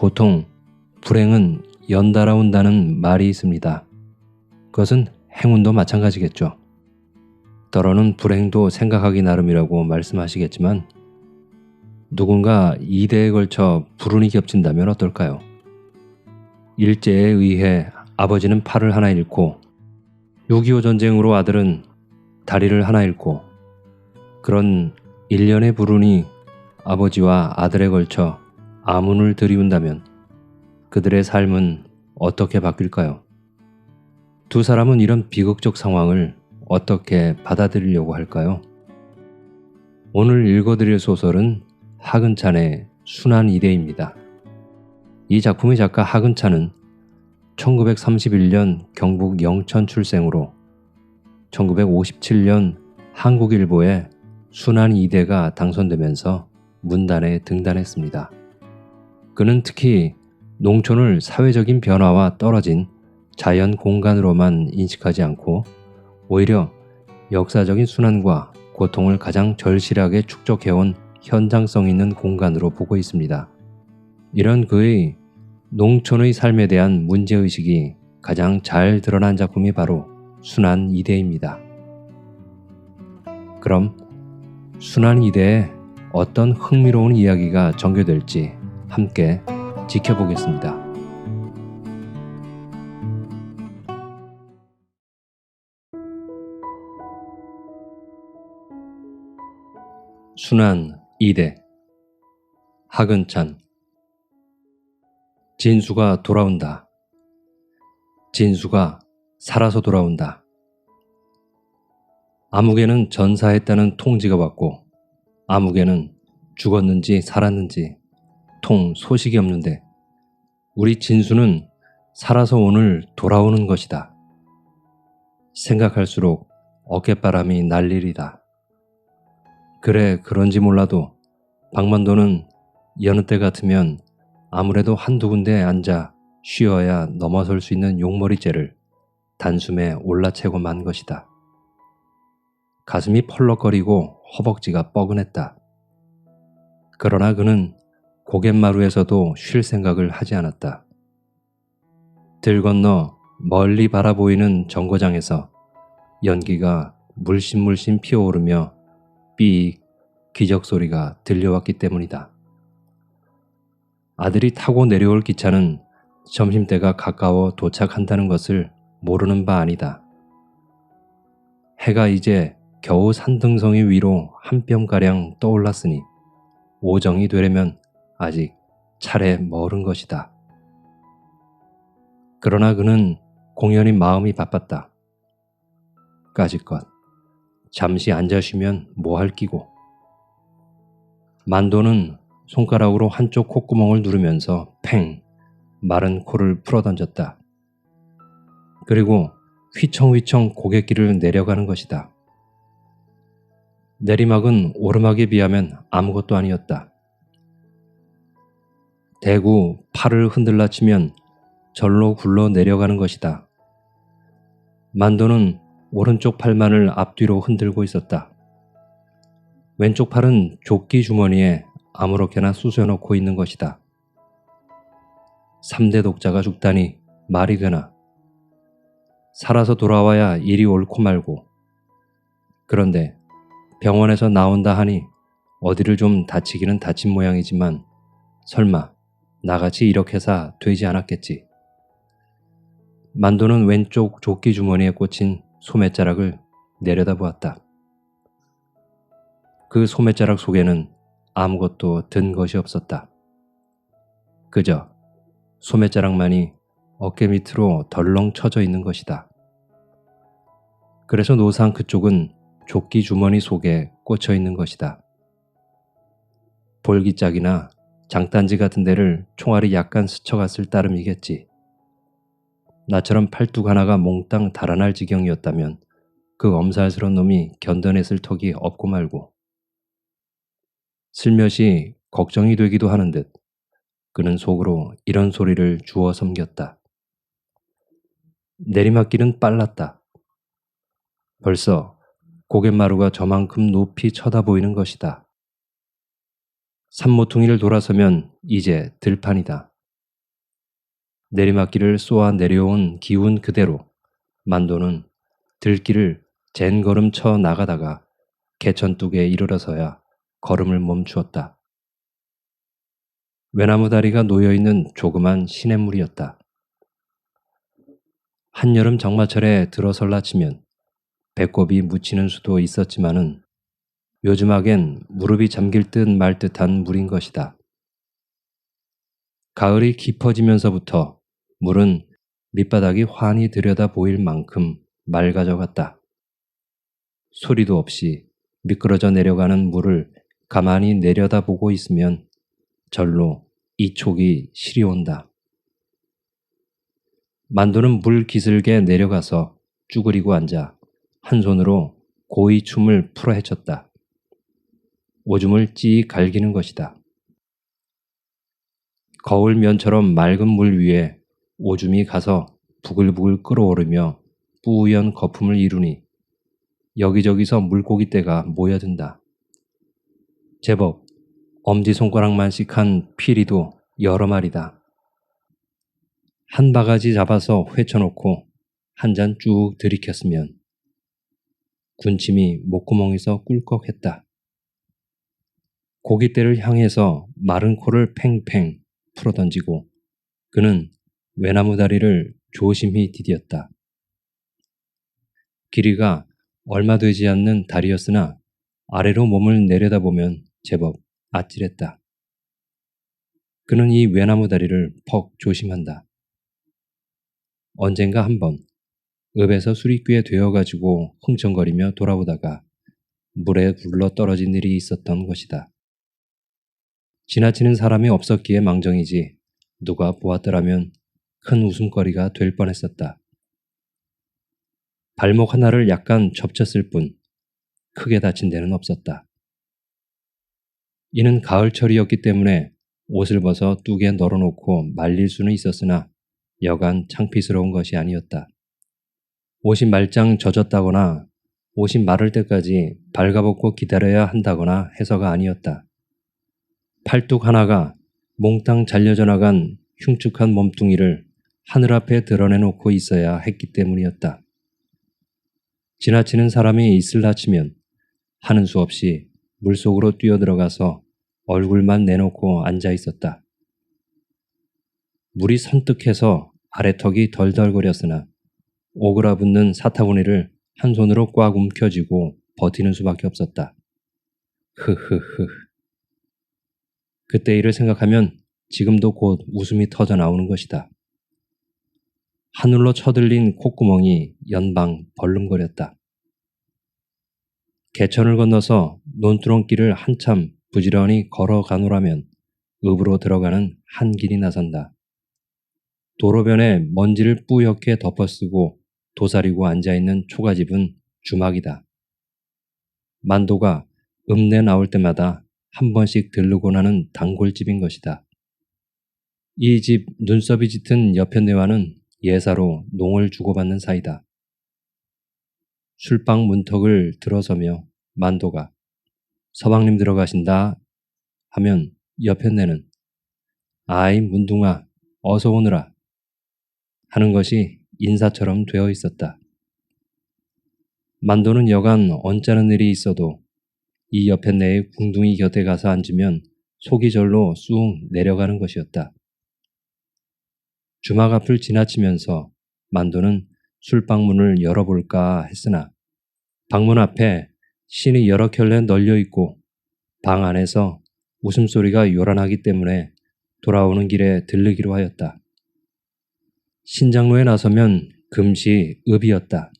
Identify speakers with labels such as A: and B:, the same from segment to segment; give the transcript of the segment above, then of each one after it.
A: 보통 불행은 연달아 온다는 말이 있습니다. 그것은 행운도 마찬가지겠죠. 더러는 불행도 생각하기 나름이라고 말씀하시겠지만 누군가 2대에 걸쳐 불운이 겹친다면 어떨까요? 일제에 의해 아버지는 팔을 하나 잃고 6.25 전쟁으로 아들은 다리를 하나 잃고 그런 일련의 불운이 아버지와 아들에 걸쳐 아문을 들이운다면 그들의 삶은 어떻게 바뀔까요? 두 사람은 이런 비극적 상황을 어떻게 받아들이려고 할까요? 오늘 읽어드릴 소설은 하근찬의 순환이대입니다. 이 작품의 작가 하근찬은 1931년 경북 영천 출생으로 1957년 한국일보에 순환이대가 당선되면서 문단에 등단했습니다. 그는 특히 농촌을 사회적인 변화와 떨어진 자연 공간으로만 인식하지 않고 오히려 역사적인 순환과 고통을 가장 절실하게 축적해온 현장성 있는 공간으로 보고 있습니다. 이런 그의 농촌의 삶에 대한 문제의식이 가장 잘 드러난 작품이 바로 순환이대입니다. 그럼 순환이대에 어떤 흥미로운 이야기가 전개될지 함께 지켜보겠습니다. 순환이대 하근찬. 진수가 돌아온다. 진수가 살아서 돌아온다. 아무개는 전사했다는 통지가 왔고 아무개는 죽었는지 살았는지 통 소식이 없는데 우리 진수는 살아서 오늘 돌아오는 것이다. 생각할수록 어깨바람이 날 일이다. 그래 그런지 몰라도 박만도는 여느 때 같으면 아무래도 한두 군데에 앉아 쉬어야 넘어설 수 있는 용머리째를 단숨에 올라채고 만 것이다. 가슴이 펄럭거리고 허벅지가 뻐근했다. 그러나 그는 고갯마루에서도 쉴 생각을 하지 않았다. 들 건너 멀리 바라보이는 정거장에서 연기가 물씬물씬 피어오르며 삐익 기적소리가 들려왔기 때문이다. 아들이 타고 내려올 기차는 점심때가 가까워 도착한다는 것을 모르는 바 아니다. 해가 이제 겨우 산등성이 위로 한 뼘가량 떠올랐으니 오정이 되려면 아직 차례 멀은 것이다. 그러나 그는 공연히 마음이 바빴다. 까짓것 잠시 앉아 쉬면 뭐 할 끼고. 만도는 손가락으로 한쪽 콧구멍을 누르면서 팽 마른 코를 풀어던졌다. 그리고 휘청휘청 고갯길을 내려가는 것이다. 내리막은 오르막에 비하면 아무것도 아니었다. 대구 팔을 흔들라 치면 절로 굴러 내려가는 것이다. 만도는 오른쪽 팔만을 앞뒤로 흔들고 있었다. 왼쪽 팔은 조끼 주머니에 아무렇게나 쑤셔놓고 있는 것이다. 3대 독자가 죽다니 말이 되나. 살아서 돌아와야 일이 옳고 말고. 그런데 병원에서 나온다 하니 어디를 좀 다치기는 다친 모양이지만 설마 나같이 이렇게사 되지 않았겠지. 만도는 왼쪽 조끼 주머니에 꽂힌 소매자락을 내려다보았다. 그 소매자락 속에는 아무것도 든 것이 없었다. 그저 소매자락만이 어깨 밑으로 덜렁 쳐져 있는 것이다. 그래서 노상 그쪽은 조끼 주머니 속에 꽂혀 있는 것이다. 볼기짝이나 장단지 같은 데를 총알이 약간 스쳐갔을 따름이겠지. 나처럼 팔뚝 하나가 몽땅 달아날 지경이었다면 그 엄살스러운 놈이 견뎌냈을 턱이 없고 말고. 슬며시 걱정이 되기도 하는 듯 그는 속으로 이런 소리를 주워 섬겼다. 내리막길은 빨랐다. 벌써 고갯마루가 저만큼 높이 쳐다보이는 것이다. 산모퉁이를 돌아서면 이제 들판이다. 내리막길을 쏘아 내려온 기운 그대로 만도는 들길을 젠걸음 쳐 나가다가 개천뚝에 이르러서야 걸음을 멈추었다. 외나무 다리가 놓여있는 조그만 시냇물이었다. 한여름 장마철에 들어설라 치면 배꼽이 묻히는 수도 있었지만은 요즘하겐 무릎이 잠길 듯 말 듯한 물인 것이다. 가을이 깊어지면서부터 물은 밑바닥이 환히 들여다 보일 만큼 맑아져갔다. 소리도 없이 미끄러져 내려가는 물을 가만히 내려다보고 있으면 절로 이촉이 시려온다. 만도는 물 기슭에 내려가서 쭈그리고 앉아 한 손으로 고이 춤을 풀어 헤쳤다. 오줌을 찌 갈기는 것이다. 거울면처럼 맑은 물 위에 오줌이 가서 부글부글 끓어오르며 뿌연 거품을 이루니 여기저기서 물고기떼가 모여든다. 제법 엄지손가락만씩한 피리도 여러 마리다. 한 바가지 잡아서 회쳐놓고 한 잔 쭉 들이켰으면 군침이 목구멍에서 꿀꺽했다. 고깃대를 향해서 마른 코를 팽팽 풀어던지고 그는 외나무 다리를 조심히 디뎠다. 길이가 얼마 되지 않는 다리였으나 아래로 몸을 내려다보면 제법 아찔했다. 그는 이 외나무 다리를 퍽 조심한다. 언젠가 한번 읍에서 술이 꽤 되어가지고 흥청거리며 돌아오다가 물에 굴러 떨어진 일이 있었던 것이다. 지나치는 사람이 없었기에 망정이지 누가 보았더라면 큰 웃음거리가 될 뻔했었다. 발목 하나를 약간 접쳤을 뿐 크게 다친 데는 없었다. 이는 가을철이었기 때문에 옷을 벗어 뚝에 널어놓고 말릴 수는 있었으나 여간 창피스러운 것이 아니었다. 옷이 말짱 젖었다거나 옷이 마를 때까지 발가벗고 기다려야 한다거나 해서가 아니었다. 팔뚝 하나가 몽땅 잘려져 나간 흉측한 몸뚱이를 하늘 앞에 드러내놓고 있어야 했기 때문이었다. 지나치는 사람이 있을라 치면 하는 수 없이 물속으로 뛰어들어가서 얼굴만 내놓고 앉아 있었다. 물이 선뜩해서 아래턱이 덜덜거렸으나 오그라붙는 사타구니를 한 손으로 꽉 움켜쥐고 버티는 수밖에 없었다. 흐흐흐. 그때 일을 생각하면 지금도 곧 웃음이 터져 나오는 것이다. 하늘로 쳐들린 콧구멍이 연방 벌름거렸다. 개천을 건너서 논두렁길을 한참 부지런히 걸어가노라면 읍으로 들어가는 한 길이 나선다. 도로변에 먼지를 뿌옇게 덮어쓰고 도사리고 앉아있는 초가집은 주막이다. 만도가 읍내 나올 때마다 한 번씩 들르고 나는 단골집인 것이다. 이 집 눈썹이 짙은 여편네와는 예사로 농을 주고받는 사이다. 술방 문턱을 들어서며 만도가 서방님 들어가신다 하면 여편네는 아이 문둥아 어서 오너라 하는 것이 인사처럼 되어 있었다. 만도는 여간 언짢은 일이 있어도 이 여편네의 궁둥이 곁에 가서 앉으면 속이 절로 쑥 내려가는 것이었다. 주막 앞을 지나치면서 만도는 술방문을 열어볼까 했으나 방문 앞에 신이 여러 켤레 널려 있고 방 안에서 웃음소리가 요란하기 때문에 돌아오는 길에 들르기로 하였다. 신장로에 나서면 금시 읍이었다.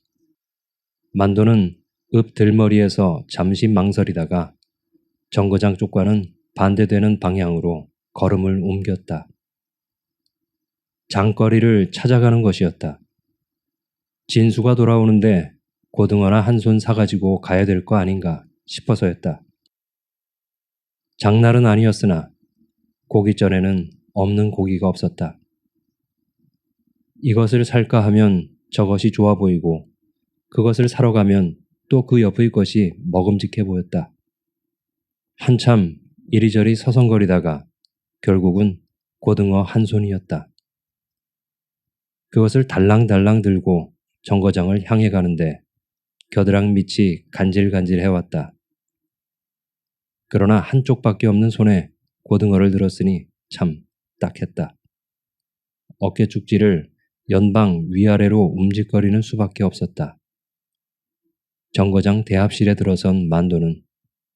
A: 만도는 읍 들머리에서 잠시 망설이다가 정거장 쪽과는 반대되는 방향으로 걸음을 옮겼다. 장거리를 찾아가는 것이었다. 진수가 돌아오는데 고등어나 한 손 사가지고 가야 될 거 아닌가 싶어서였다. 장날은 아니었으나 고깃전에는 없는 고기가 없었다. 이것을 살까 하면 저것이 좋아 보이고 그것을 사러 가면 또 그 옆의 것이 먹음직해 보였다. 한참 이리저리 서성거리다가 결국은 고등어 한 손이었다. 그것을 달랑달랑 들고 정거장을 향해 가는데 겨드랑 밑이 간질간질해왔다. 그러나 한쪽밖에 없는 손에 고등어를 들었으니 참 딱했다. 어깨 축지를 연방 위아래로 움직거리는 수밖에 없었다. 정거장 대합실에 들어선 만도는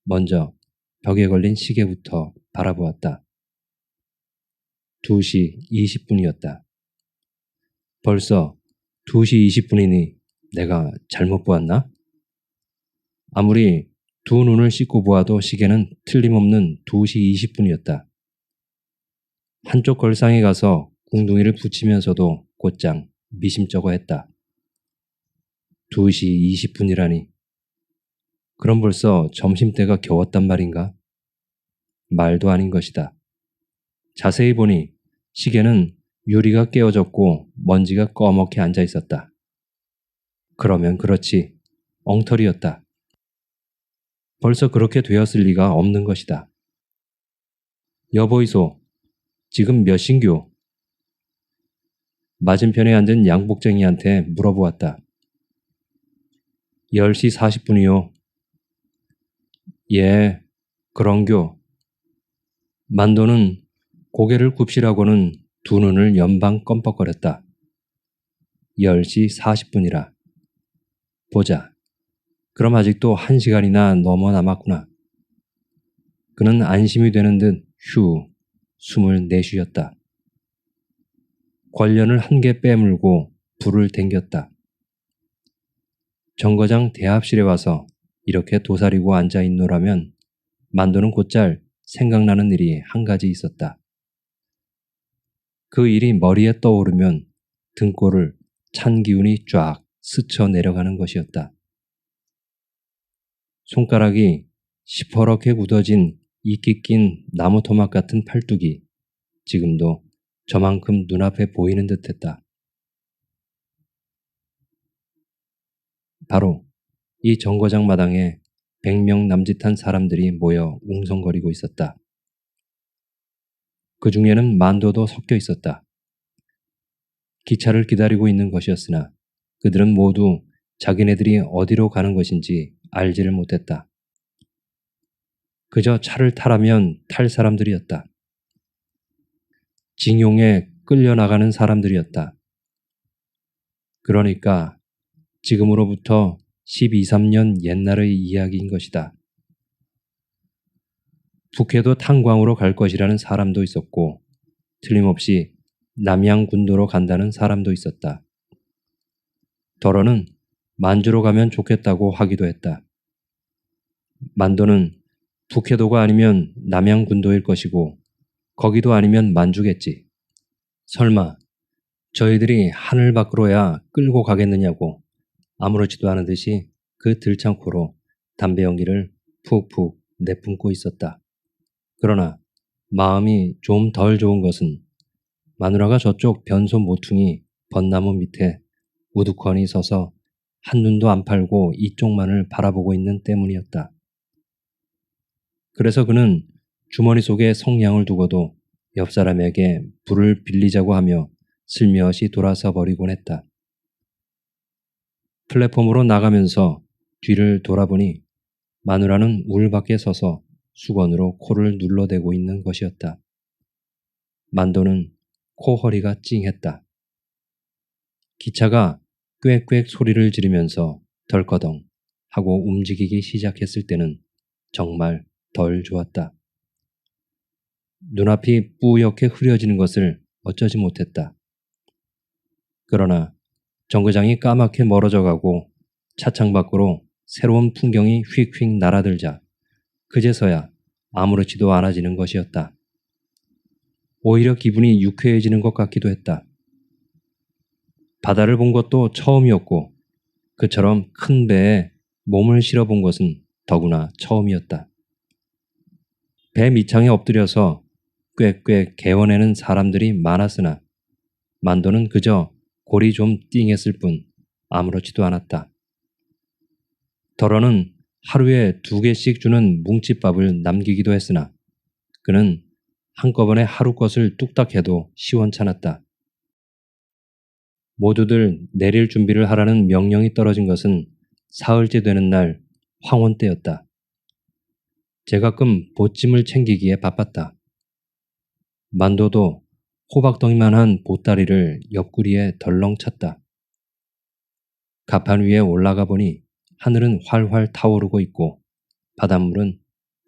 A: 먼저 벽에 걸린 시계부터 바라보았다. 2시 20분이었다. 벌써 2시 20분이니 내가 잘못 보았나? 아무리 두 눈을 씻고 보아도 시계는 틀림없는 2시 20분이었다. 한쪽 걸상에 가서 궁둥이를 붙이면서도 곧장 미심쩍어 했다. 2시 20분이라니. 그럼 벌써 점심때가 겨웠단 말인가? 말도 아닌 것이다. 자세히 보니 시계는 유리가 깨어졌고 먼지가 꺼멓게 앉아 있었다. 그러면 그렇지. 엉터리였다. 벌써 그렇게 되었을 리가 없는 것이다. 여보이소, 지금 몇 신교? 맞은편에 앉은 양복쟁이한테 물어보았다. 10시 40분이요. 예, 그런교. 만도는 고개를 굽시라고는 두 눈을 연방 껌뻑거렸다. 10시 40분이라. 보자. 그럼 아직도 1시간이나 넘어 남았구나. 그는 안심이 되는 듯 숨을 내쉬었다. 관련을 한 개 빼물고 불을 댕겼다. 정거장 대합실에 와서 이렇게 도사리고 앉아 있노라면 만도는 곧잘 생각나는 일이 한 가지 있었다. 그 일이 머리에 떠오르면 등골을 찬 기운이 쫙 스쳐 내려가는 것이었다. 손가락이 시퍼렇게 굳어진 이끼 낀 나무 토막 같은 팔뚝이 지금도 저만큼 눈앞에 보이는 듯했다. 바로 이 정거장 마당에 100명 남짓한 사람들이 모여 웅성거리고 있었다. 그 중에는 만도도 섞여 있었다. 기차를 기다리고 있는 것이었으나 그들은 모두 자기네들이 어디로 가는 것인지 알지를 못했다. 그저 차를 타라면 탈 사람들이었다. 징용에 끌려나가는 사람들이었다. 그러니까 지금으로부터 12, 13년 옛날의 이야기인 것이다. 북해도 탄광으로 갈 것이라는 사람도 있었고 틀림없이 남양군도로 간다는 사람도 있었다. 더러는 만주로 가면 좋겠다고 하기도 했다. 만도는 북해도가 아니면 남양군도일 것이고 거기도 아니면 만주겠지. 설마 저희들이 하늘 밖으로야 끌고 가겠느냐고 아무렇지도 않은 듯이 그 들창고로 담배 연기를 푹푹 내뿜고 있었다. 그러나 마음이 좀 덜 좋은 것은 마누라가 저쪽 변소 모퉁이 벚나무 밑에 우두커니 서서 한눈도 안 팔고 이쪽만을 바라보고 있는 때문이었다. 그래서 그는 주머니 속에 성냥을 두고도 옆 사람에게 불을 빌리자고 하며 슬며시 돌아서 버리곤 했다. 플랫폼으로 나가면서 뒤를 돌아보니 마누라는 울 밖에 서서 수건으로 코를 눌러대고 있는 것이었다. 만도는 코허리가 찡했다. 기차가 꽥꽥 소리를 지르면서 덜커덩 하고 움직이기 시작했을 때는 정말 덜 좋았다. 눈앞이 뿌옇게 흐려지는 것을 어쩌지 못했다. 그러나 정거장이 까맣게 멀어져 가고 차창 밖으로 새로운 풍경이 휙휙 날아들자 그제서야 아무렇지도 않아지는 것이었다. 오히려 기분이 유쾌해지는 것 같기도 했다. 바다를 본 것도 처음이었고 그처럼 큰 배에 몸을 실어본 것은 더구나 처음이었다. 배 밑창에 엎드려서 꽥꽥 개워내는 사람들이 많았으나 만도는 그저 골이 좀 띵했을 뿐 아무렇지도 않았다. 더러는 하루에 2개씩 주는 뭉칫밥을 남기기도 했으나 그는 한꺼번에 하루 것을 뚝딱 해도 시원찮았다. 모두들 내릴 준비를 하라는 명령이 떨어진 것은 사흘째 되는 날 황혼 때였다. 제가끔 보찜을 챙기기에 바빴다. 만도도 호박덩이만한 보따리를 옆구리에 덜렁 찼다. 가판 위에 올라가 보니 하늘은 활활 타오르고 있고 바닷물은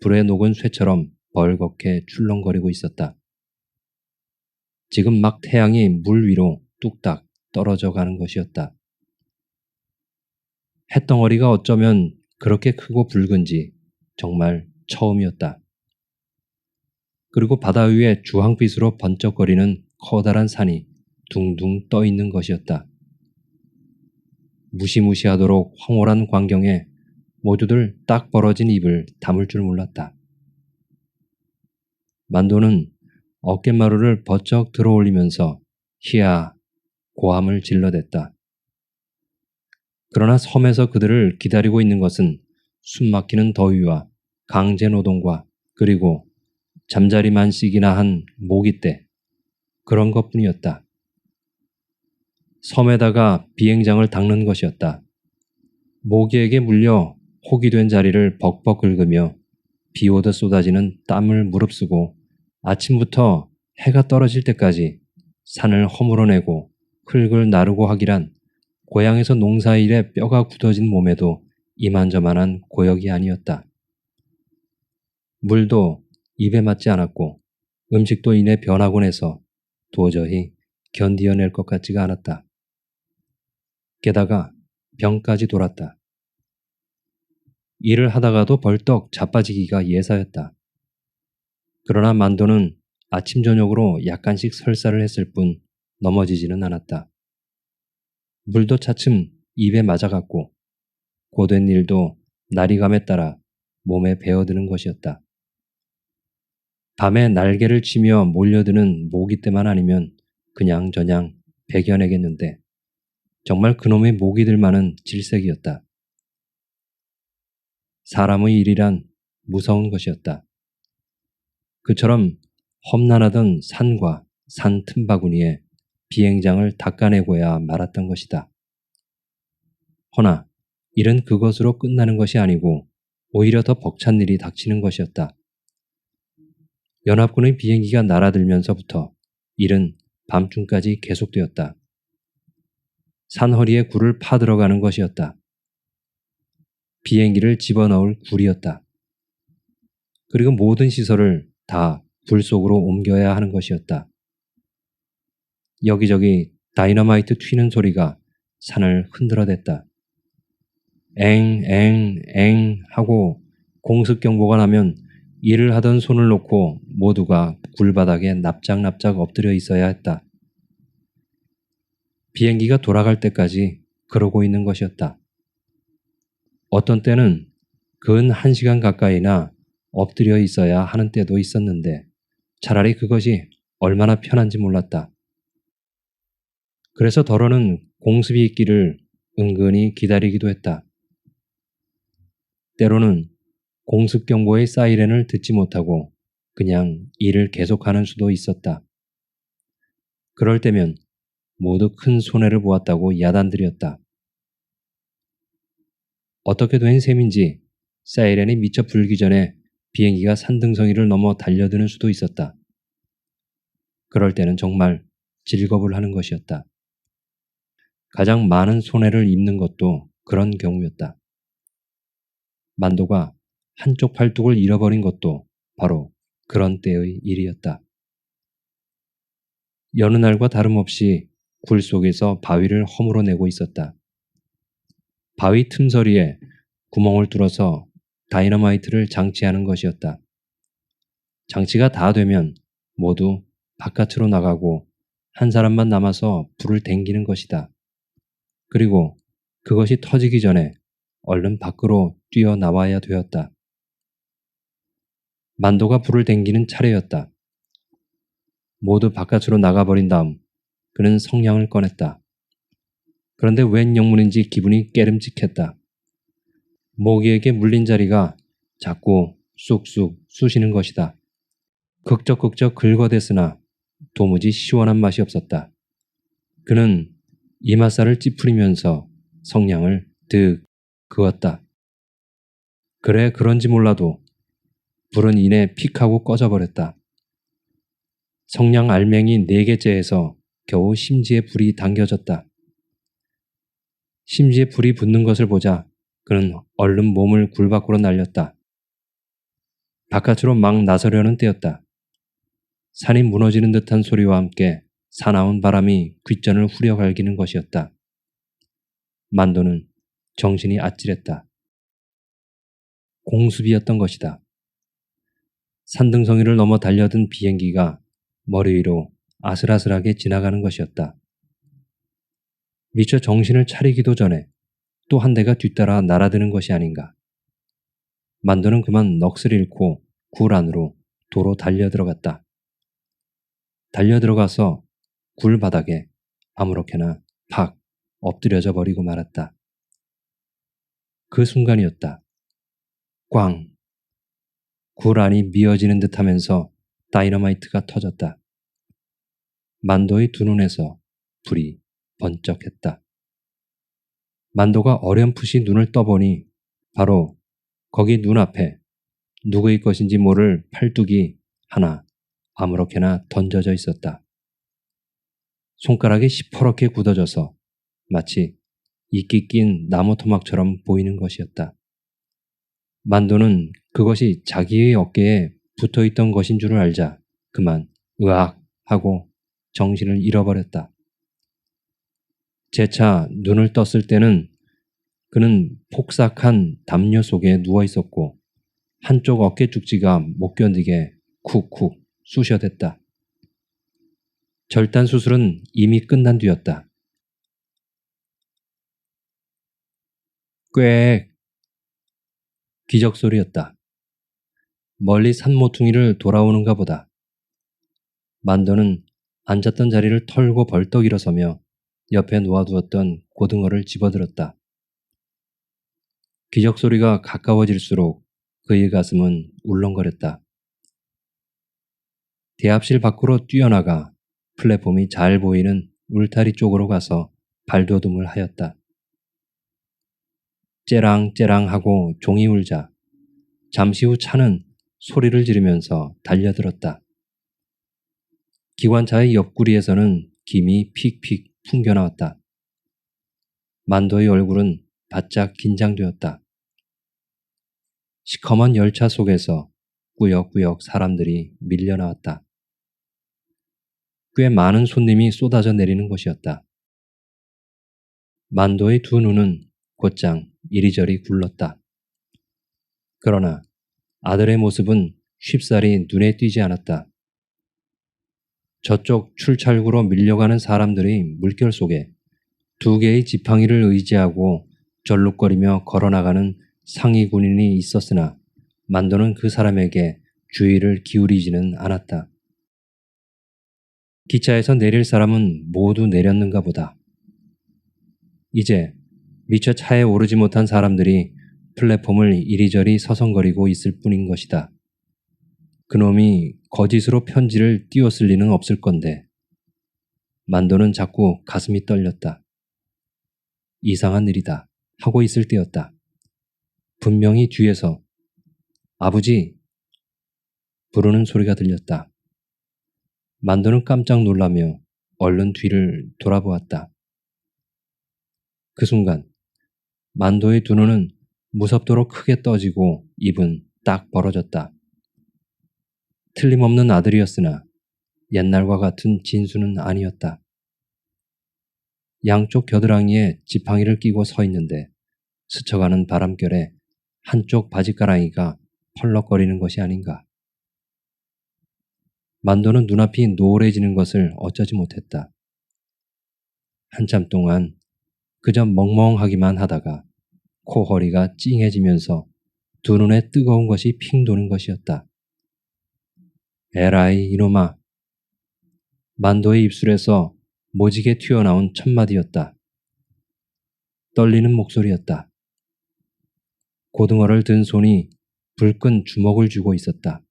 A: 불에 녹은 쇠처럼 벌겋게 출렁거리고 있었다. 지금 막 태양이 물 위로 뚝딱 떨어져 가는 것이었다. 햇덩어리가 어쩌면 그렇게 크고 붉은지 정말 처음이었다. 그리고 바다 위에 주황빛으로 번쩍거리는 커다란 산이 둥둥 떠 있는 것이었다. 무시무시하도록 황홀한 광경에 모두들 딱 벌어진 입을 다물 줄 몰랐다. 만도는 어깨마루를 버쩍 들어올리면서 희야 고함을 질러댔다. 그러나 섬에서 그들을 기다리고 있는 것은 숨막히는 더위와 강제노동과 그리고 잠자리만 씩이나 한 모기떼 그런 것뿐이었다. 섬에다가 비행장을 닦는 것이었다. 모기에게 물려 혹이 된 자리를 벅벅 긁으며 비오듯 쏟아지는 땀을 무릅쓰고 아침부터 해가 떨어질 때까지 산을 허물어내고 흙을 나르고 하기란 고향에서 농사일에 뼈가 굳어진 몸에도 이만저만한 고역이 아니었다. 물도 입에 맞지 않았고 음식도 이내 변하곤 해서 도저히 견디어낼 것 같지가 않았다. 게다가 병까지 돌았다. 일을 하다가도 벌떡 자빠지기가 예사였다. 그러나 만도는 아침 저녁으로 약간씩 설사를 했을 뿐 넘어지지는 않았다. 물도 차츰 입에 맞아갔고 고된 일도 날이감에 따라 몸에 배어드는 것이었다. 밤에 날개를 치며 몰려드는 모기떼만 아니면 그냥저냥 배겨내겠는데 정말 그놈의 모기들만은 질색이었다. 사람의 일이란 무서운 것이었다. 그처럼 험난하던 산과 산 틈바구니에 비행장을 닦아내고야 말았던 것이다. 허나 일은 그것으로 끝나는 것이 아니고 오히려 더 벅찬 일이 닥치는 것이었다. 연합군의 비행기가 날아들면서부터 일은 밤중까지 계속되었다. 산허리에 굴을 파들어가는 것이었다. 비행기를 집어넣을 굴이었다. 그리고 모든 시설을 다 굴 속으로 옮겨야 하는 것이었다. 여기저기 다이너마이트 튀는 소리가 산을 흔들어댔다. 엥, 엥, 엥 하고 공습경보가 나면 일을 하던 손을 놓고 모두가 굴바닥에 납작납작 엎드려 있어야 했다. 비행기가 돌아갈 때까지 그러고 있는 것이었다. 어떤 때는 근 1시간 가까이나 엎드려 있어야 하는 때도 있었는데 차라리 그것이 얼마나 편한지 몰랐다. 그래서 덜어는 공습이 있기를 은근히 기다리기도 했다. 때로는 공습경보의 사이렌을 듣지 못하고 그냥 일을 계속하는 수도 있었다. 그럴 때면 모두 큰 손해를 보았다고 야단들이었다. 어떻게 된 셈인지 사이렌이 미처 불기 전에 비행기가 산등성이를 넘어 달려드는 수도 있었다. 그럴 때는 정말 질겁을 하는 것이었다. 가장 많은 손해를 입는 것도 그런 경우였다. 만도가 한쪽 팔뚝을 잃어버린 것도 바로 그런 때의 일이었다. 여느 날과 다름없이 굴 속에서 바위를 허물어내고 있었다. 바위 틈서리에 구멍을 뚫어서 다이너마이트를 장치하는 것이었다. 장치가 다 되면 모두 바깥으로 나가고 한 사람만 남아서 불을 댕기는 것이다. 그리고 그것이 터지기 전에 얼른 밖으로 뛰어나와야 되었다. 만도가 불을 댕기는 차례였다. 모두 바깥으로 나가버린 다음 그는 성냥을 꺼냈다. 그런데 웬 영문인지 기분이 깨름직했다. 모기에게 물린 자리가 자꾸 쑥쑥 쑤시는 것이다. 극적극적 긁어댔으나 도무지 시원한 맛이 없었다. 그는 이맛살을 찌푸리면서 성냥을 득 그었다. 그래 그런지 몰라도 불은 이내 픽하고 꺼져버렸다. 성냥 알맹이 4개째에서 겨우 심지에 불이 당겨졌다. 심지에 불이 붙는 것을 보자 그는 얼른 몸을 굴 밖으로 날렸다. 바깥으로 막 나서려는 때였다. 산이 무너지는 듯한 소리와 함께 사나운 바람이 귓전을 후려갈기는 것이었다. 만도는 정신이 아찔했다. 공습이었던 것이다. 산등성이를 넘어 달려든 비행기가 머리 위로 아슬아슬하게 지나가는 것이었다. 미처 정신을 차리기도 전에 또 한 대가 뒤따라 날아드는 것이 아닌가. 만도는 그만 넋을 잃고 굴 안으로 도로 달려들어갔다. 달려들어가서 굴 바닥에 아무렇게나 팍 엎드려져 버리고 말았다. 그 순간이었다. 꽝! 굴 안이 미어지는 듯 하면서 다이너마이트가 터졌다. 만도의 두 눈에서 불이 번쩍했다. 만도가 어렴풋이 눈을 떠보니 바로 거기 눈앞에 누구의 것인지 모를 팔뚝이 하나 아무렇게나 던져져 있었다. 손가락이 시퍼렇게 굳어져서 마치 이끼 낀 나무 토막처럼 보이는 것이었다. 만도는 그것이 자기의 어깨에 붙어있던 것인 줄을 알자 그만 으악 하고 정신을 잃어버렸다. 재차 눈을 떴을 때는 그는 폭삭한 담요 속에 누워 있었고 한쪽 어깨 축지가 못 견디게 쿡쿡 쑤셔댔다. 절단 수술은 이미 끝난 뒤였다. 꽥! 기적 소리였다. 멀리 산모퉁이를 돌아오는가 보다. 만도는 앉았던 자리를 털고 벌떡 일어서며 옆에 놓아두었던 고등어를 집어들었다. 기적 소리가 가까워질수록 그의 가슴은 울렁거렸다. 대합실 밖으로 뛰어나가 플랫폼이 잘 보이는 울타리 쪽으로 가서 발돋움을 하였다. 째랑째랑하고 종이 울자 잠시 후 차는 소리를 지르면서 달려들었다. 기관차의 옆구리에서는 김이 픽픽 풍겨나왔다. 만도의 얼굴은 바짝 긴장되었다. 시커먼 열차 속에서 꾸역꾸역 사람들이 밀려나왔다. 꽤 많은 손님이 쏟아져 내리는 것이었다. 만도의 두 눈은 곧장 이리저리 굴렀다. 그러나 아들의 모습은 쉽사리 눈에 띄지 않았다. 저쪽 출찰구로 밀려가는 사람들의 물결 속에 2개의 지팡이를 의지하고 절룩거리며 걸어나가는 상위 군인이 있었으나 만도는 그 사람에게 주의를 기울이지는 않았다. 기차에서 내릴 사람은 모두 내렸는가 보다. 이제 미처 차에 오르지 못한 사람들이 플랫폼을 이리저리 서성거리고 있을 뿐인 것이다. 그놈이 거짓으로 편지를 띄웠을 리는 없을 건데 만도는 자꾸 가슴이 떨렸다. 이상한 일이다 하고 있을 때였다. 분명히 뒤에서 아버지 부르는 소리가 들렸다. 만도는 깜짝 놀라며 얼른 뒤를 돌아보았다. 그 순간 만도의 두 눈은 무섭도록 크게 떠지고 입은 딱 벌어졌다. 틀림없는 아들이었으나 옛날과 같은 진수는 아니었다. 양쪽 겨드랑이에 지팡이를 끼고 서 있는데 스쳐가는 바람결에 한쪽 바지가랑이가 펄럭거리는 것이 아닌가. 만도는 눈앞이 노을해지는 것을 어쩌지 못했다. 한참 동안 그저 멍멍하기만 하다가 코허리가 찡해지면서 두 눈에 뜨거운 것이 핑 도는 것이었다. 에라이 이놈아. 만도의 입술에서 모지게 튀어나온 첫마디였다. 떨리는 목소리였다. 고등어를 든 손이 불끈 주먹을 쥐고 있었다.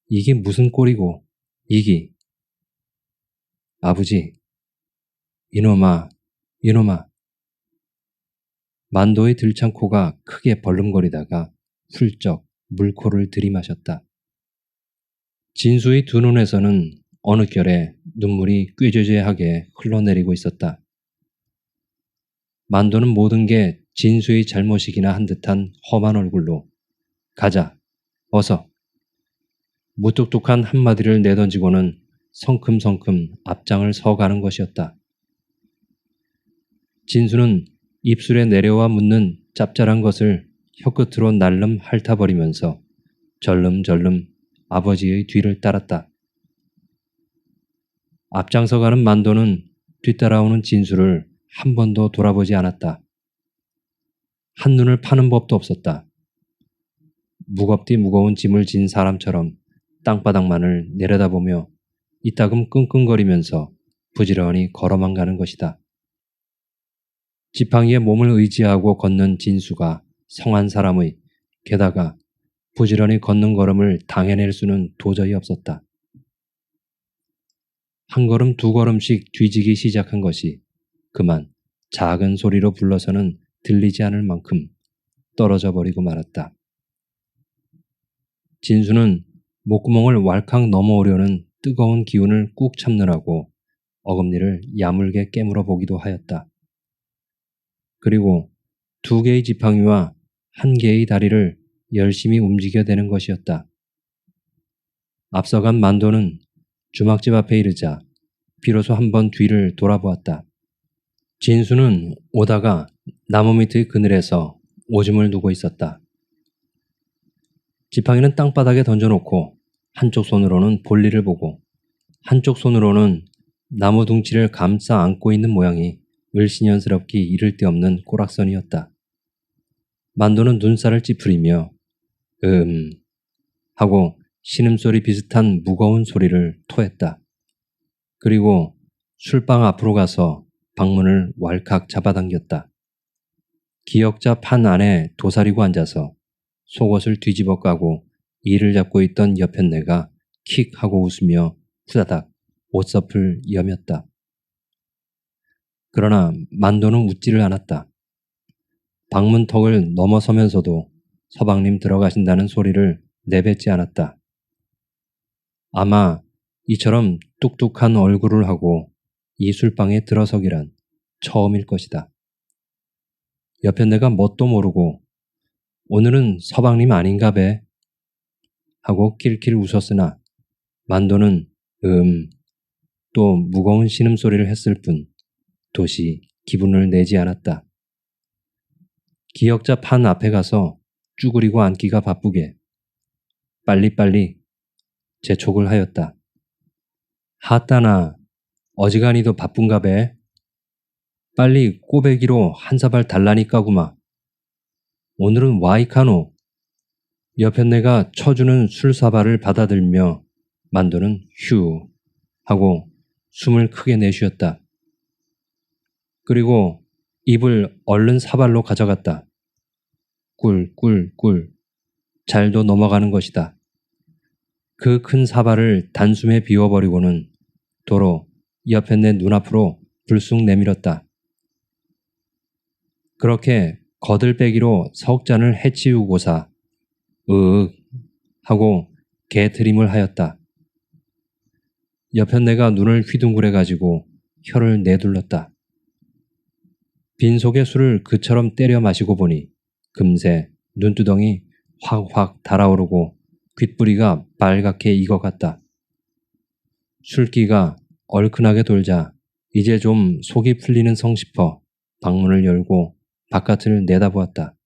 A: 이게 무슨 꼴이고, 이기. 아버지, 이놈아, 이놈아. 만도의 들창 코가 크게 벌름거리다가 훌쩍 물코를 들이마셨다. 진수의 두 눈에서는 어느 결에 눈물이 꾀죄죄하게 흘러내리고 있었다. 만도는 모든 게 진수의 잘못이기나 한 듯한 험한 얼굴로 가자, 어서. 무뚝뚝한 한마디를 내던지고는 성큼성큼 앞장을 서가는 것이었다. 진수는 입술에 내려와 묻는 짭짤한 것을 혀끝으로 날름 핥아버리면서 절름절름 아버지의 뒤를 따랐다. 앞장서가는 만도는 뒤따라오는 진수를 한 번도 돌아보지 않았다. 한눈을 파는 법도 없었다. 무겁디 무거운 짐을 진 사람처럼 땅바닥만을 내려다보며 이따금 끙끙거리면서 부지런히 걸어만 가는 것이다. 지팡이에 몸을 의지하고 걷는 진수가 성한 사람의, 게다가 부지런히 걷는 걸음을 당해낼 수는 도저히 없었다. 한 걸음 두 걸음씩 뒤지기 시작한 것이 그만 작은 소리로 불러서는 들리지 않을 만큼 떨어져 버리고 말았다. 진수는 목구멍을 왈칵 넘어오려는 뜨거운 기운을 꾹 참느라고 어금니를 야물게 깨물어 보기도 하였다. 그리고 두 개의 지팡이와 한 개의 다리를 열심히 움직여대는 것이었다. 앞서간 만도는 주막집 앞에 이르자 비로소 한번 뒤를 돌아보았다. 진수는 오다가 나무 밑의 그늘에서 오줌을 누고 있었다. 지팡이는 땅바닥에 던져놓고 한쪽 손으로는 볼일을 보고 한쪽 손으로는 나무 둥치를 감싸 안고 있는 모양이 을씨년스럽기 이를 데 없는 꼬락선이었다. 만도는 눈살을 찌푸리며 하고 신음소리 비슷한 무거운 소리를 토했다. 그리고 술방 앞으로 가서 방문을 왈칵 잡아당겼다. 기역자 판 안에 도사리고 앉아서 속옷을 뒤집어 까고 이를 잡고 있던 여편네가 킥 하고 웃으며 후다닥 옷섭을 여몄다. 그러나 만도는 웃지를 않았다. 방문턱을 넘어서면서도 서방님 들어가신다는 소리를 내뱉지 않았다. 아마 이처럼 뚝뚝한 얼굴을 하고 이 술방에 들어서기란 처음일 것이다. 여편네가 뭣도 모르고 오늘은 서방님 아닌가 배 하고 낄낄 웃었으나 만도는 또 무거운 신음소리를 했을 뿐 도시 기분을 내지 않았다. 기역자 판 앞에 가서 쭈그리고 앉기가 바쁘게 빨리빨리 재촉을 하였다. 하따나 어지간히도 바쁜가 배? 빨리 꼬배기로 한 사발 달라니까구마. 오늘은 와이카노. 여편네가 쳐주는 술사발을 받아들며 만도는 휴 하고 숨을 크게 내쉬었다. 그리고 입을 얼른 사발로 가져갔다. 꿀꿀꿀 잘도 넘어가는 것이다. 그 큰 사발을 단숨에 비워버리고는 도로 여편네 눈앞으로 불쑥 내밀었다. 그렇게 거들빼기로 석 잔을 해치우고사 으윽 하고 개트림을 하였다. 여편네가 눈을 휘둥그레가지고 혀를 내둘렀다. 빈속의 술을 그처럼 때려 마시고 보니 금세 눈두덩이 확확 달아오르고 귓부리가 빨갛게 익어갔다. 술기가 얼큰하게 돌자 이제 좀 속이 풀리는 성 싶어 방문을 열고 바깥을 내다보았다.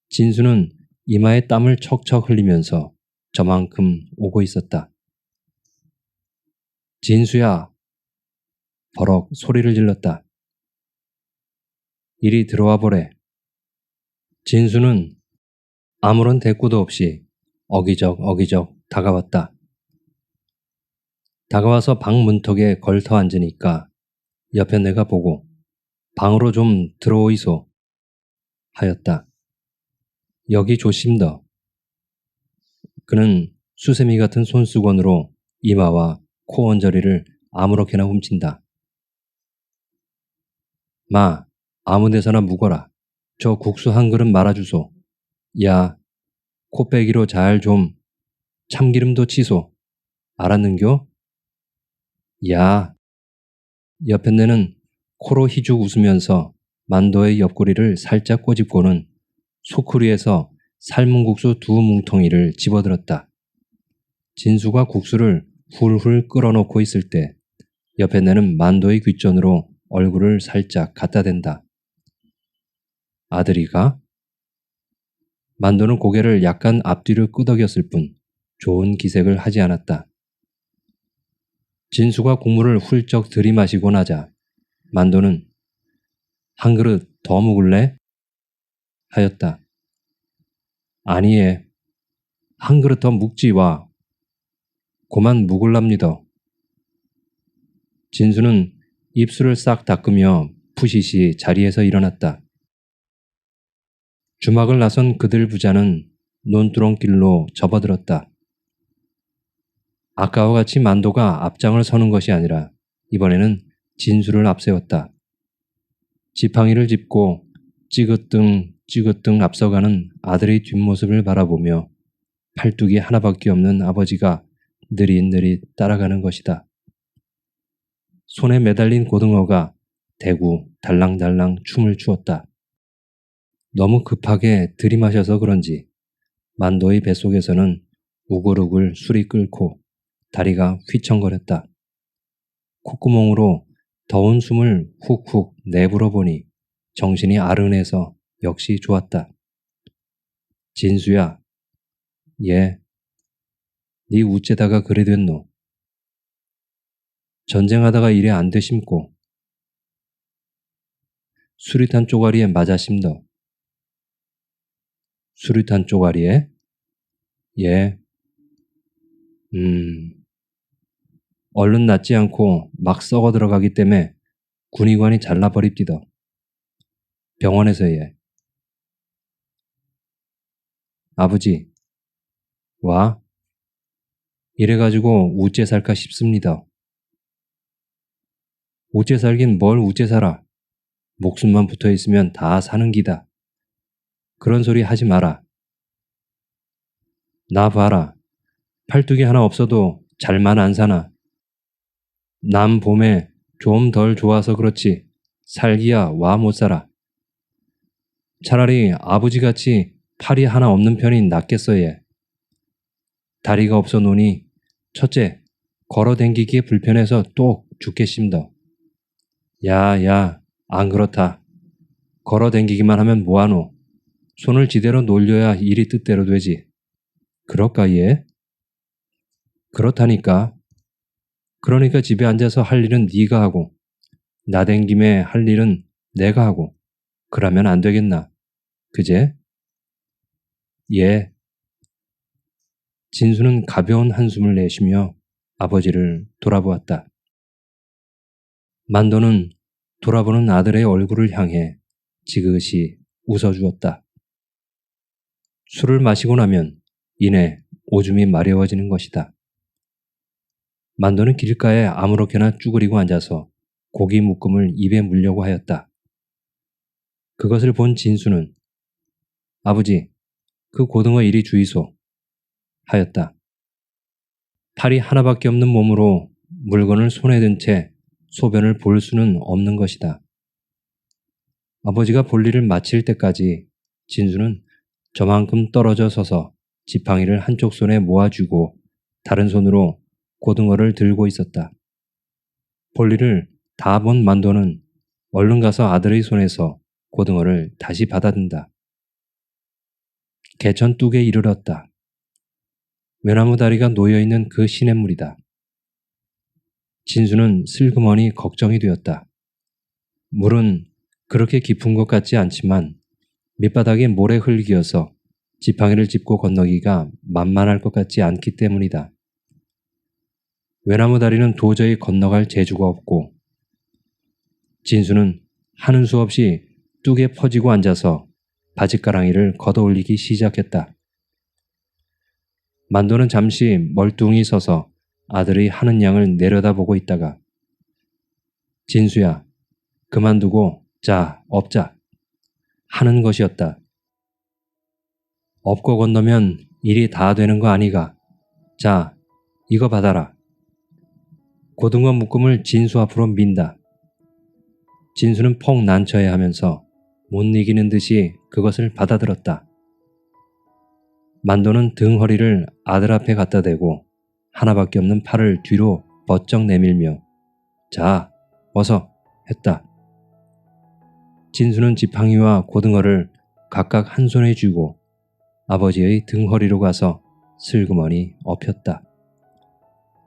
A: 진수는 이마에 땀을 척척 흘리면서 저만큼 오고 있었다. 진수야! 버럭 소리를 질렀다. 이리 들어와 보래. 진수는 아무런 대꾸도 없이 어기적 다가왔다. 다가와서 방 문턱에 걸터 앉으니까 여편네가 보고 방으로 좀 들어오이소 하였다. 여기 조심더. 그는 수세미 같은 손수건으로 이마와 코 언저리를 아무렇게나 훔친다. 마, 아무 데서나 묵어라. 저 국수 한 그릇 말아주소. 야, 코빼기로 잘 좀, 참기름도 치소. 알았는겨? 야, 옆에 내는 코로 희죽 웃으면서 만도의 옆구리를 살짝 꼬집고는 소쿠리에서 삶은 국수 2뭉텅이를 집어들었다. 진수가 국수를 훌훌 끓어놓고 있을 때 옆에 내는 만도의 귓전으로 얼굴을 살짝 갖다 댄다. 아들이가? 만도는 고개를 약간 앞뒤로 끄덕였을 뿐 좋은 기색을 하지 않았다. 진수가 국물을 훌쩍 들이마시고 나자 만도는 한 그릇 더 묵을래? 하였다. 아니에, 한 그릇 더 묵지 와. 고만 묵을랍니다. 진수는 입술을 싹 닦으며 푸시시 자리에서 일어났다. 주막을 나선 그들 부자는 논두렁길로 접어들었다. 아까와 같이 만도가 앞장을 서는 것이 아니라 이번에는 진수를 앞세웠다. 지팡이를 짚고 찌긋등 앞서가는 아들의 뒷모습을 바라보며 팔뚝이 하나밖에 없는 아버지가 느릿느릿 따라가는 것이다. 손에 매달린 고등어가 대구 달랑달랑 춤을 추었다. 너무 급하게 들이마셔서 그런지 만도의 뱃속에서는 우글우글 술이 끓고 다리가 휘청거렸다. 콧구멍으로 더운 숨을 훅훅 내불어 보니 정신이 아른해서 역시 좋았다. 진수야, 예, 네 우째다가 그래 됐노. 전쟁하다가 일에 안 되심고 수리탄 쪼가리에 맞아 심더. 수리탄 쪼가리에? 예. 얼른 낫지 않고 막 썩어 들어가기 때문에 군의관이 잘라버립디더. 병원에서 예. 아버지, 와? 이래가지고 우째 살까 싶습니다. 우째 살긴 뭘 우째 살아. 목숨만 붙어 있으면 다 사는 기다. 그런 소리 하지 마라. 나 봐라. 팔뚝이 하나 없어도 잘만 안 사나. 남 봄에 좀 덜 좋아서 그렇지 살기야 와 못 살아. 차라리 아버지같이 팔이 하나 없는 편이 낫겠어 얘. 다리가 없어 노니 첫째 걸어 댕기기에 불편해서 또 죽겠심더. 야, 안 그렇다. 걸어 댕기기만 하면 뭐하노. 손을 지대로 놀려야 일이 뜻대로 되지. 그럴까 얘? 그렇다니까. 그러니까 집에 앉아서 할 일은 네가 하고 나댄 김에 할 일은 내가 하고 그러면 안 되겠나. 그제? 예. 진수는 가벼운 한숨을 내쉬며 아버지를 돌아보았다. 만도는 돌아보는 아들의 얼굴을 향해 지그시 웃어주었다. 술을 마시고 나면 이내 오줌이 마려워지는 것이다. 만도는 길가에 아무렇게나 쭈그리고 앉아서 고기 묶음을 입에 물려고 하였다. 그것을 본 진수는 아버지, 그 고등어 이리 주이소 하였다. 팔이 하나밖에 없는 몸으로 물건을 손에 든 채 소변을 볼 수는 없는 것이다. 아버지가 볼일을 마칠 때까지 진수는 저만큼 떨어져 서서 지팡이를 한쪽 손에 모아쥐고 다른 손으로 고등어를 들고 있었다. 볼일을 다 본 만도는 얼른 가서 아들의 손에서 고등어를 다시 받아든다. 개천 뚝에 이르렀다. 외나무 다리가 놓여있는 그 시냇물이다. 진수는 슬그머니 걱정이 되었다. 물은 그렇게 깊은 것 같지 않지만 밑바닥에 모래 흙이어서 지팡이를 짚고 건너기가 만만할 것 같지 않기 때문이다. 외나무 다리는 도저히 건너갈 재주가 없고 진수는 하는 수 없이 뚝에 퍼지고 앉아서 바짓가랑이를 걷어올리기 시작했다. 만도는 잠시 멀뚱히 서서 아들의 하는 양을 내려다보고 있다가 진수야, 그만두고 자, 업자 하는 것이었다. 업고 건너면 일이 다 되는 거 아니가. 자, 이거 받아라. 고등어 묶음을 진수 앞으로 민다. 진수는 폭 난처해 하면서 못 이기는 듯이 그것을 받아들었다. 만도는 등허리를 아들 앞에 갖다 대고 하나밖에 없는 팔을 뒤로 버쩍 내밀며 자, 어서 했다. 진수는 지팡이와 고등어를 각각 한 손에 쥐고 아버지의 등허리로 가서 슬그머니 엎였다.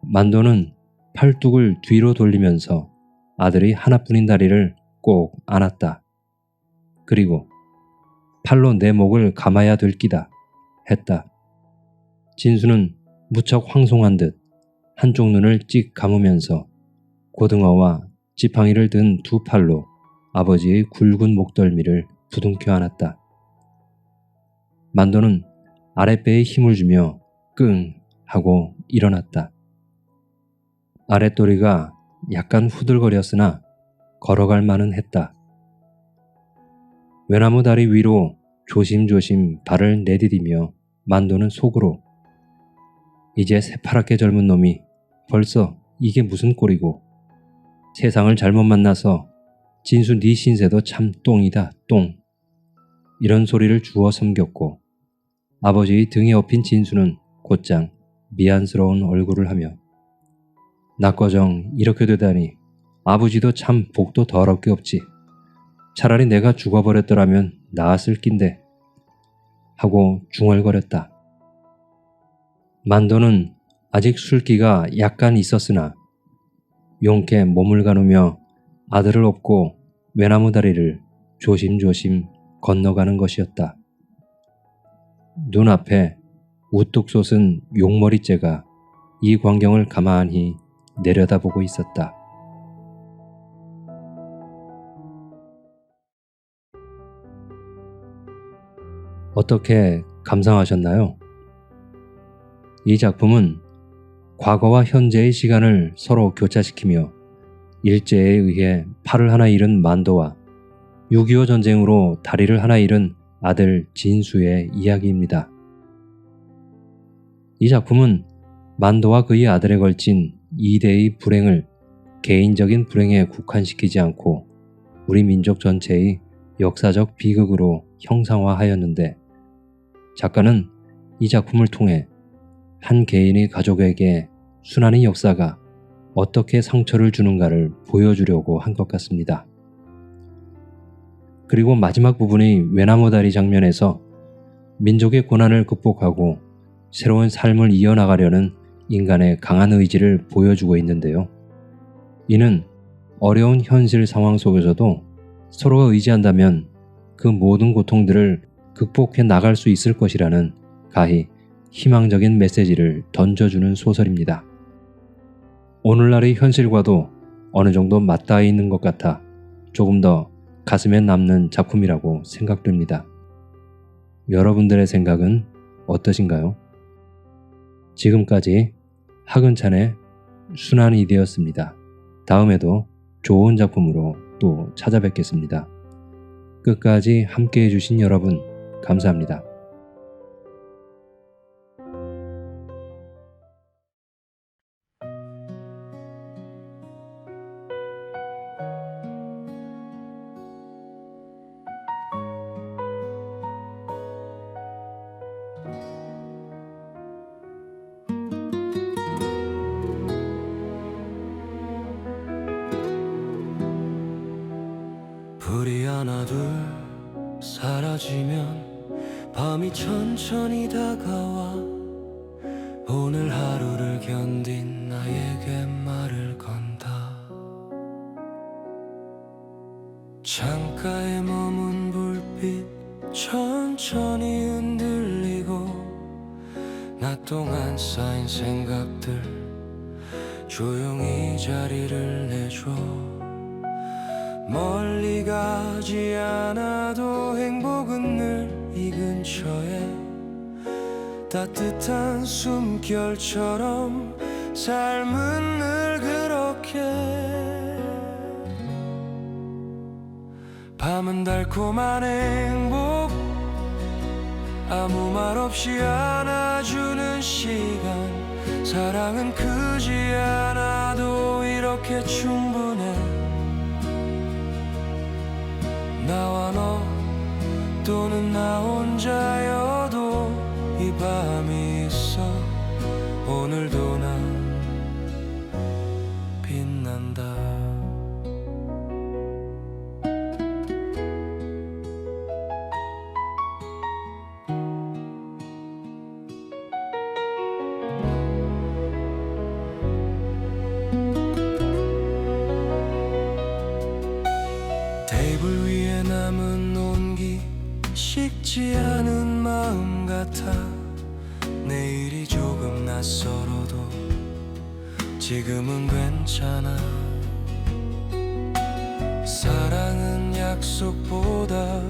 A: 만도는 팔뚝을 뒤로 돌리면서 아들의 하나뿐인 다리를 꼭 안았다. 그리고 팔로 내 목을 감아야 될 끼다 했다. 진수는 무척 황송한 듯 한쪽 눈을 찍 감으면서 고등어와 지팡이를 든 두 팔로 아버지의 굵은 목덜미를 부둥켜 안았다. 만도는 아랫배에 힘을 주며 끙 하고 일어났다. 아랫도리가 약간 후들거렸으나 걸어갈 만은 했다. 외나무 다리 위로 조심조심 발을 내디디며 만도는 속으로 이제 새파랗게 젊은 놈이 벌써 이게 무슨 꼴이고 세상을 잘못 만나서 진수 네 신세도 참 똥이다 똥 이런 소리를 주워 섬겼고 아버지의 등에 엎인 진수는 곧장 미안스러운 얼굴을 하며 낙거정 이렇게 되다니 아버지도 참 복도 더럽게 없지. 차라리 내가 죽어버렸더라면 나았을 낀데 하고 중얼거렸다. 만도는 아직 술기가 약간 있었으나 용케 몸을 가누며 아들을 업고 외나무 다리를 조심조심 건너가는 것이었다. 눈앞에 우뚝 솟은 용머리째가 이 광경을 가만히 내려다보고 있었다. 어떻게 감상하셨나요? 이 작품은 과거와 현재의 시간을 서로 교차시키며 일제에 의해 팔을 하나 잃은 만도와 6.25 전쟁으로 다리를 하나 잃은 아들 진수의 이야기입니다. 이 작품은 만도와 그의 아들에 걸친 2대의 불행을 개인적인 불행에 국한시키지 않고 우리 민족 전체의 역사적 비극으로 형상화하였는데 작가는 이 작품을 통해 한 개인의 가족에게 순환의 역사가 어떻게 상처를 주는가를 보여주려고 한 것 같습니다. 그리고 마지막 부분의 외나무 다리 장면에서 민족의 고난을 극복하고 새로운 삶을 이어나가려는 인간의 강한 의지를 보여주고 있는데요. 이는 어려운 현실 상황 속에서도 서로가 의지한다면 그 모든 고통들을 극복해 나갈 수 있을 것이라는 가히 희망적인 메시지를 던져주는 소설입니다. 오늘날의 현실과도 어느 정도 맞닿아 있는 것 같아 조금 더 가슴에 남는 작품이라고 생각됩니다. 여러분들의 생각은 어떠신가요? 지금까지 하근찬의 순환이 되었습니다. 다음에도 좋은 작품으로 또 찾아뵙겠습니다. 끝까지 함께 해주신 여러분 감사합니다.
B: 불이 하나 둘 사라지면 밤이 천천히 다가와 오늘 하루를 견딘 나에게 말을 건다. 창가에 머문 불빛 천천히 흔들리고 낮 동안 쌓인 생각들 조용히 자리를 내줘. 멀리 가지 않아도 행복은 늘 이 근처에 따뜻한 숨결처럼 삶은 늘 그렇게 밤은 달콤한 행복, 아무 말 없이 안아주는 시간. 사랑은 크지 않아도 이렇게 충분해. 나와 너 또는 나 혼자여도 이 밤이 있어. 오늘도 난 빛난다. 테이블 위에 남은 온기, 식지 않은 마음 같아. 내일이 조금 낯설어도 지금은 괜찮아. 사랑은 약속보다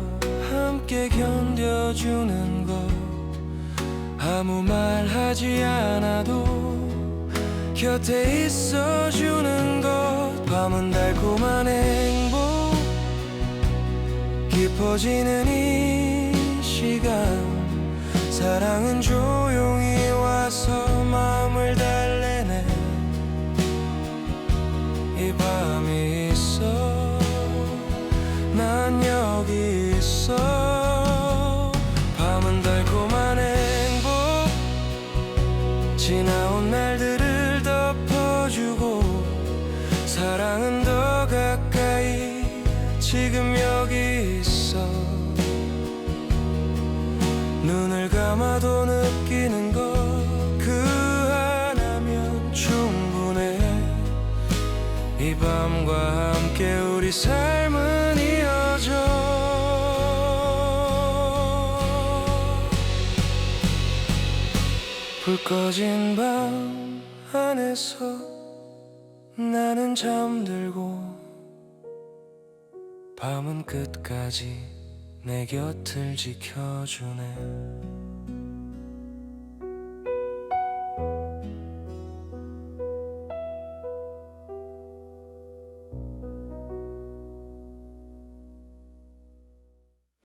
B: 함께 견뎌주는 것. 아무 말 하지 않아도 곁에 있어주는 것. 밤은 달콤한 행복, 깊어지는 이 시간. 사랑은 조용히 와서 마음을 달래네. 이 밤이 있어, 난 여기 있어. 밤은 달콤한 행복, 지나온 날들을 덮어주고. 사랑은 더 가까이 지금 여기 있어. 눈을 감아도 느끼는 것 그 하나면 충분해. 이 밤과 함께 우리 삶은 이어져. 불 꺼진 방 안에서 나는 잠들고, 밤은 끝까지 내 곁을 지켜주네.